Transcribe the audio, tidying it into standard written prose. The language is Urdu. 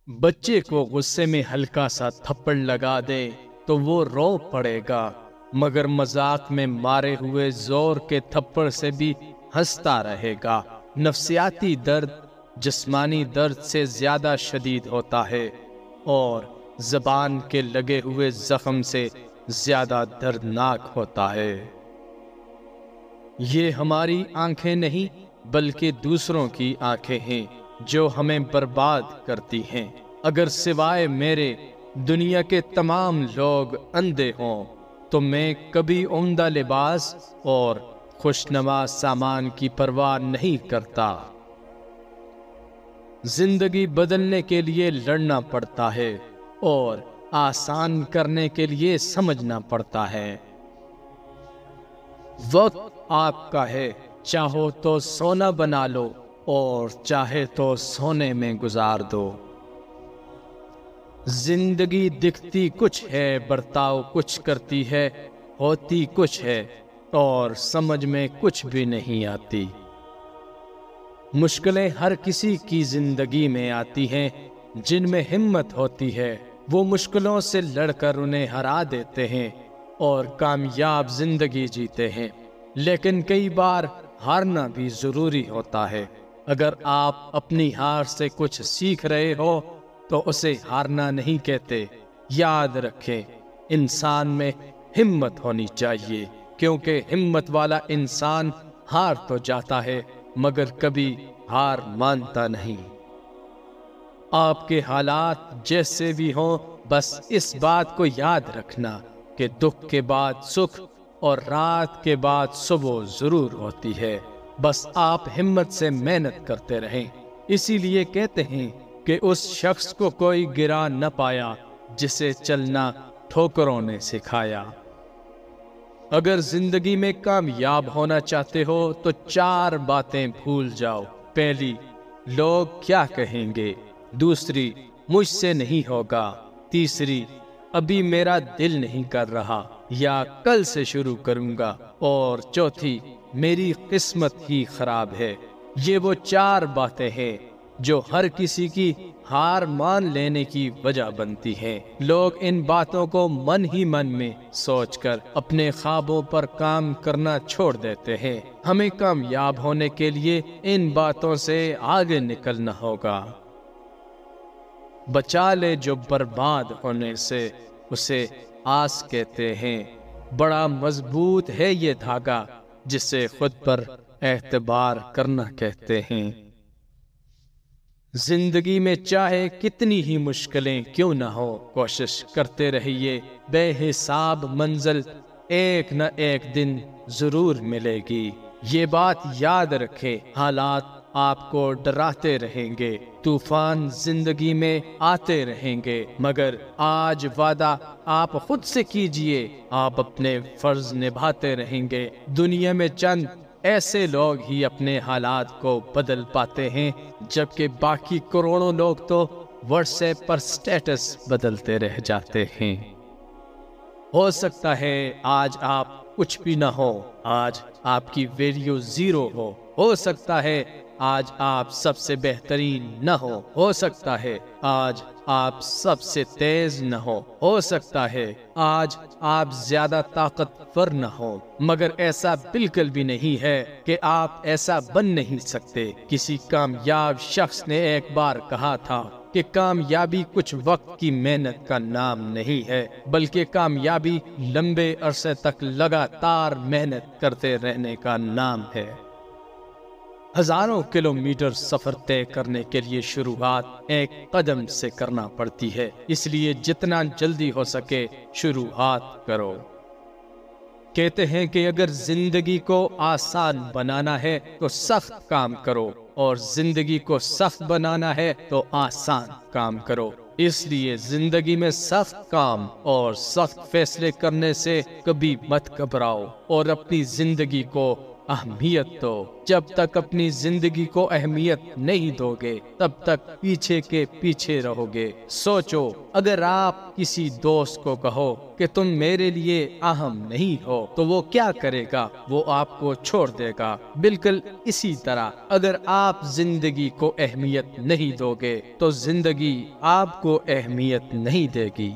بچے کو غصے میں ہلکا سا تھپڑ لگا دے تو وہ رو پڑے گا، مگر مذاق میں مارے ہوئے زور کے تھپڑ سے بھی ہنستا رہے گا۔ نفسیاتی درد جسمانی درد سے زیادہ شدید ہوتا ہے اور زبان کے لگے ہوئے زخم سے زیادہ دردناک ہوتا ہے۔ یہ ہماری آنکھیں نہیں بلکہ دوسروں کی آنکھیں ہیں جو ہمیں برباد کرتی ہیں۔ اگر سوائے میرے دنیا کے تمام لوگ اندھے ہوں تو میں کبھی عمدہ لباس اور خوشنما سامان کی پرواہ نہیں کرتا۔ زندگی بدلنے کے لیے لڑنا پڑتا ہے اور آسان کرنے کے لیے سمجھنا پڑتا ہے۔ وقت آپ کا ہے، چاہو تو سونا بنا لو اور چاہے تو سونے میں گزار دو۔ زندگی دکھتی کچھ ہے، برتاؤ کچھ کرتی ہے، ہوتی کچھ ہے اور سمجھ میں کچھ بھی نہیں آتی۔ مشکلیں ہر کسی کی زندگی میں آتی ہیں۔ جن میں ہمت ہوتی ہے وہ مشکلوں سے لڑ کر انہیں ہرا دیتے ہیں اور کامیاب زندگی جیتے ہیں۔ لیکن کئی بار ہارنا بھی ضروری ہوتا ہے۔ اگر آپ اپنی ہار سے کچھ سیکھ رہے ہو تو اسے ہارنا نہیں کہتے۔ یاد رکھیں، انسان میں ہمت ہونی چاہیے، کیونکہ ہمت والا انسان ہار تو جاتا ہے مگر کبھی ہار مانتا نہیں۔ آپ کے حالات جیسے بھی ہوں، بس اس بات کو یاد رکھنا کہ دکھ کے بعد سکھ اور رات کے بعد صبح ضرور ہوتی ہے۔ بس آپ ہمت سے محنت کرتے رہیں۔ اسی لیے کہتے ہیں کہ اس شخص کو کوئی گرا نہ پایا جسے چلنا ٹھوکروں نے سکھایا۔ اگر زندگی میں کامیاب ہونا چاہتے ہو تو 4 باتیں بھول جاؤ۔ پہلی، لوگ کیا کہیں گے۔ دوسری، مجھ سے نہیں ہوگا۔ تیسری، ابھی میرا دل نہیں کر رہا یا کل سے شروع کروں گا۔ اور چوتھی، میری قسمت ہی خراب ہے۔ یہ وہ 4 باتیں ہیں جو ہر کسی کی ہار مان لینے کی وجہ بنتی ہیں۔ لوگ ان باتوں کو من ہی من میں سوچ کر اپنے خوابوں پر کام کرنا چھوڑ دیتے ہیں۔ ہمیں کامیاب ہونے کے لیے ان باتوں سے آگے نکلنا ہوگا۔ بچا لے جو برباد ہونے سے، اسے آس کہتے ہیں۔ بڑا مضبوط ہے یہ دھاگا جسے خود پر اعتبار کرنا کہتے ہیں۔ زندگی میں چاہے کتنی ہی مشکلیں کیوں نہ ہو، کوشش کرتے رہیے۔ بے حساب منزل ایک نہ ایک دن ضرور ملے گی۔ یہ بات یاد رکھے، حالات آپ کو ڈراتے رہیں گے، طوفان زندگی میں آتے رہیں گے، مگر آج وعدہ آپ خود سے کیجئے، آپ اپنے فرض نبھاتے رہیں گے۔ دنیا میں چند ایسے لوگ ہی اپنے حالات کو بدل پاتے ہیں، جبکہ باقی کروڑوں لوگ تو واٹس ایپ پر سٹیٹس بدلتے رہ جاتے ہیں۔ ہو سکتا ہے آج آپ کچھ بھی نہ ہو، آج آپ کی ویلیو 0 ہو سکتا ہے آج آپ سب سے بہترین نہ ہو سکتا ہے آج آپ سب سے تیز نہ ہو سکتا ہے آج آپ زیادہ طاقتور نہ ہو، مگر ایسا بالکل بھی نہیں ہے کہ آپ ایسا بن نہیں سکتے۔ کسی کامیاب شخص نے ایک بار کہا تھا کہ کامیابی کچھ وقت کی محنت کا نام نہیں ہے، بلکہ کامیابی لمبے عرصے تک لگاتار محنت کرتے رہنے کا نام ہے۔ ہزاروں کلومیٹر سفر طے کرنے کے لیے شروعات ایک قدم سے کرنا پڑتی ہے، اس لیے جتنا جلدی ہو سکے شروعات کرو۔ کہتے ہیں کہ اگر زندگی کو آسان بنانا ہے تو سخت کام کرو، اور زندگی کو سخت بنانا ہے تو آسان کام کرو۔ اس لیے زندگی میں سخت کام اور سخت فیصلے کرنے سے کبھی مت گھبراؤ اور اپنی زندگی کو اہمیت دو۔ جب تک اپنی زندگی کو اہمیت نہیں دو گے تب تک پیچھے کے پیچھے رہو گے۔ سوچو، اگر آپ کسی دوست کو کہو کہ تم میرے لیے اہم نہیں ہو تو وہ کیا کرے گا؟ وہ آپ کو چھوڑ دے گا۔ بالکل اسی طرح اگر آپ زندگی کو اہمیت نہیں دو گے تو زندگی آپ کو اہمیت نہیں دے گی۔